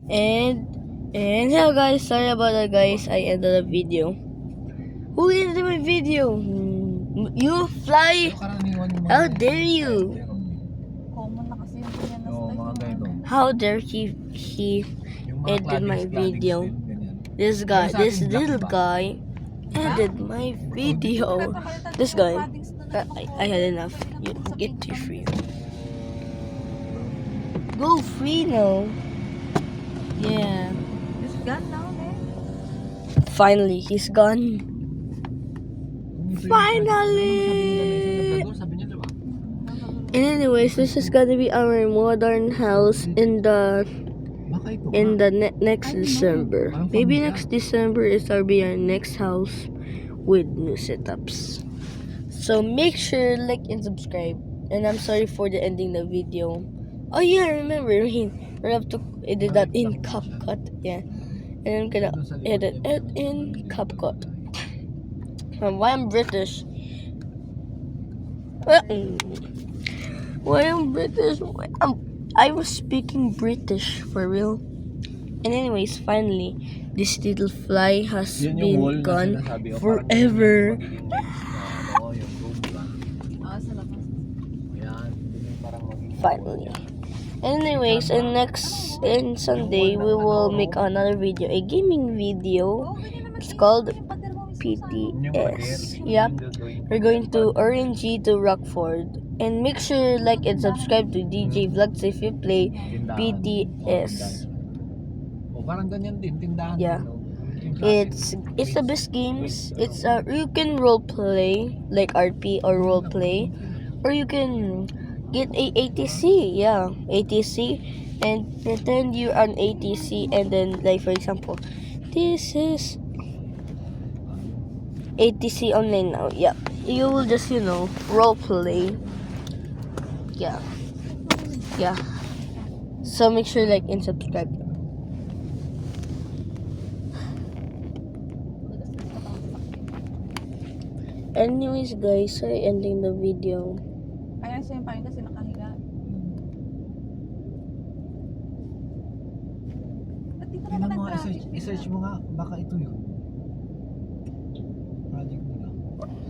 And yeah, guys, sorry about that, guys. I ended the video. Who ended my video? You fly? How dare you? Common na kasi yung ganyan na Oo, mga ganito. How dare he Yung mga ended my video? din, ganyan. This guy, Sa this ating little black guy ended my video. This guy, I had enough. You get to free. Go free now. Yeah. It's gone now, eh? Finally, he's gone. Finally! Sabi niya, diba? And anyways, this is gonna be our modern house in the Baka ito next December. Maybe next December is our next house with new setups. So make sure like and subscribe. And I'm sorry for the ending the video. Oh yeah, remember we have to edit that in CapCut. Yeah, and I'm gonna edit it in CapCut. Why I'm British? Why I'm British? I was speaking British for real. And anyways, finally, this little fly has been gone forever. Finally. Anyways, in Sunday we will make another video, a gaming video. It's called PTS. Yep. We're going to RNG to Rockford. And make sure like and subscribe to DJ Vlogs if you play PTS. Parang ganyan din, tindahan. Yeah. It's the best games. It's you can role play like RP or role play, or you can get a ATC. Yeah, ATC, and pretend you're an ATC, and then like for example, this is ATC online now. Yeah, you will just role play. Yeah. So make sure like and subscribe. Anyways, guys, sorry ending the video. Ayan siya yung payo kasi nakahiga. Ba't di ka naman Tingnan mo, nag-graphic? i-search mo nga, baka ito yun. Project nila.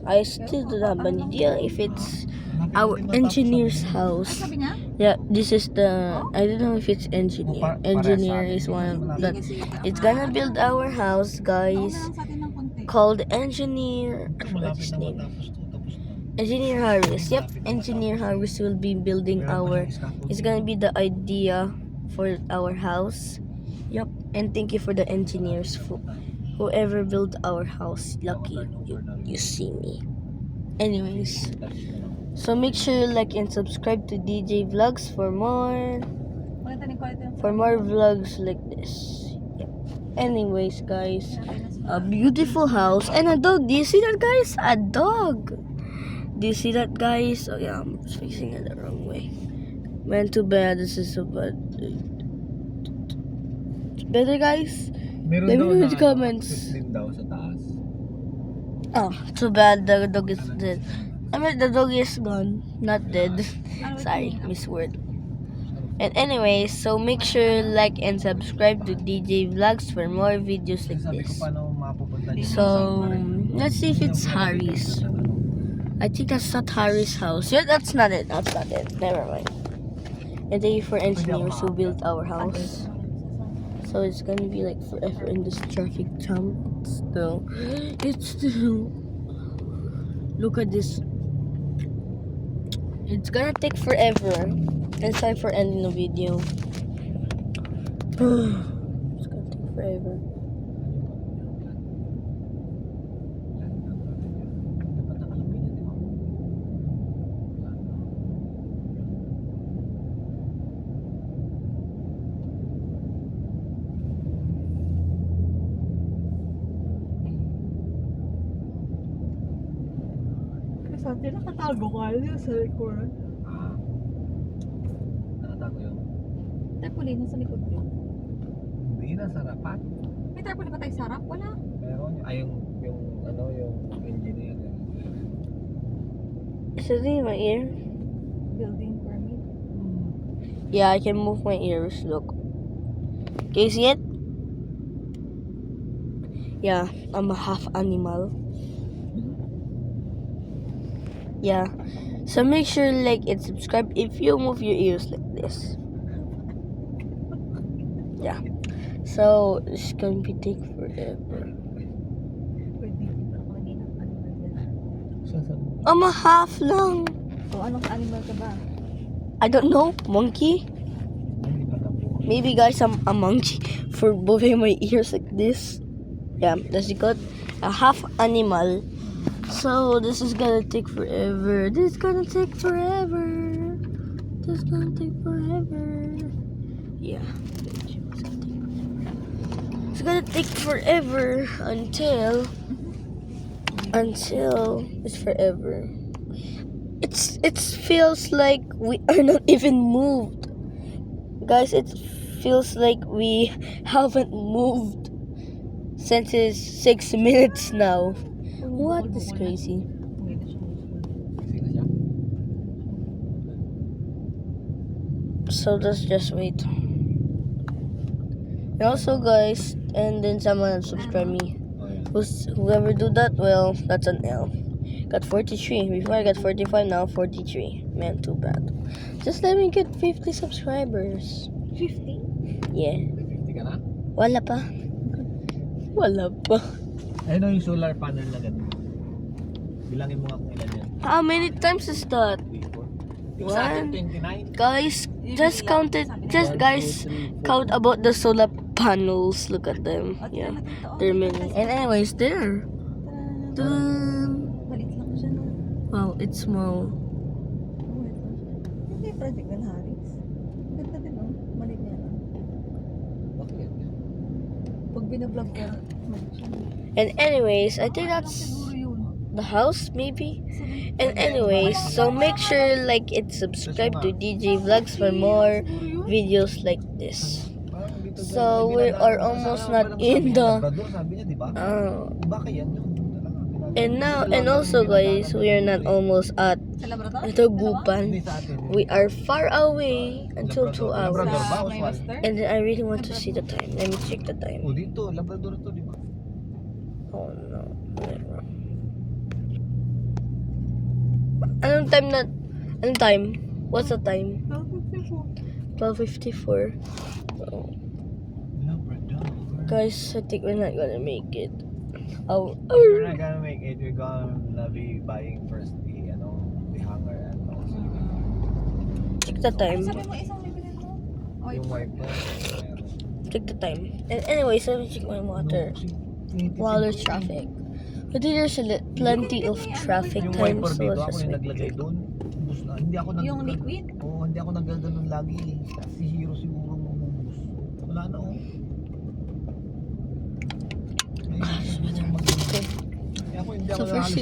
I still don't have an idea if it's our engineer's house. Sabi niya? Yeah, this is the. I don't know if it's engineer. Engineer is one of that. It's gonna build our house, guys. Sa atin ng konti. Called engineer. I forgot his name. Engineer Harris. Yep, Engineer Harris will be building our. It's gonna be the idea for our house. Yep, and thank you for the engineers whoever built our house. Lucky you see me. Anyways, so make sure like and subscribe to DJ Vlogs for more vlogs like this. Yep. Anyways, guys, a beautiful house and a dog. Do you see that, guys? A dog. Do you see that, guys? Oh yeah, I'm facing it the wrong way. Man, too bad. This is so bad. It's better, guys. Meron Let me daw know in na the comments. 15 daw sa taas. Oh, too bad. The dog is dead. I mean, the dog is gone, not dead. Sorry, misword. And anyways, so make sure like and subscribe to DJ Vlogs for more videos like Sabi ko this. paano mapupunta dito. So let's see if it's Harry's. I think that's not Harry's house. Yeah, that's not it. That's not it. Never mind. And thank you for engineers who built our house. So it's gonna be like forever in this traffic jam. It's still. Look at this. It's gonna take forever. And sorry for ending the video. It's gonna take forever. Sabi nakatago ka rin sa likod. Nakatago yun. Tarpaulin sa likod ko. Hindi na sarapan. May tarpaulin pa tayo sa harap? Wala. Meron yung engineer. Is it in my ear? Building permit. Yeah, I can move my ears. Look. Can you see it? Yeah, I'm a half animal. Yeah. So make sure like and subscribe if you move your ears like this. Yeah. So it's gonna be take forever. Pwede pa ako naging animal yan. I'm a half lang. O, anong animal ka ba? I don't know. Monkey? Hindi pa na po. Maybe guys I'm a monkey for moving my ears like this. Yeah, that's got a half animal. So this is gonna take forever. This is gonna take forever. This is gonna take forever. Yeah. It's gonna take forever until it's forever. It feels like we are not even moved. Guys, it feels like we haven't moved since it's 6 minutes now. What is crazy? Pwede siya. Kasi na siya. So let's just wait. And also guys, and then someone subscribe me. Oh, yeah. Whoever do that, well, that's an L. Got 43. Before I got 45, now 43. Man, too bad. Just let me get 50 subscribers. 50? Yeah. 50 ka na? Wala pa. Wala pa. Ayun o yung solar panel na ganun. Bilangin mo nga kung ilan yan. How many times is that? 3, 4. Yung sa atin, 29. Guys, just count it. Just guys, count about the solar panels. Look at them. Yeah, they're many. And anyways, there. Dun. Malit lang siya, no? Wow, it's small. Oh, ito. Hindi project ng Harris. Ganda din, no? Malit niya lang. Bakit? Pag binablog ka, malit siya. And anyways, I think that's Siguro yun. the house, maybe. And anyways, so make sure like and subscribe to DJ Vlogs for more videos like this. Parang dito So we are almost not in the. Labrador, sabi niya, di ba? Di ba kaya yun? And also guys, we are not almost at Sa Labrador? Hindi dagupan. sa atin. We are far away until 2 Labrador hours. ba? Sa May Master? And then I really want to see the time. Let me check the Oh, time. dito. Labrador to, di ba? Oh no. Anong time na? Anong time? What's the time? 12:54. Oh. Labrador. Guys, I think we're not gonna make it. Oh. If you're not gonna make it, you're gonna be buying first the, the hanger and also Check the time. Sabi mo isang bibilin mo? Oh, yung wipe mo. Check the time. And anyways, let me check my water. Water traffic. But there's plenty of traffic Yung time, wiper so dito, let's ako just yung wait. naglagay doon. Ubus na. Hindi ako Yung liquid? Oo, hindi ako nagaganon lagi. Si Hero siguro mabubus. Wala na oh. Ay, siguro mag- Okay. Kaya ako hindi So ako first, halos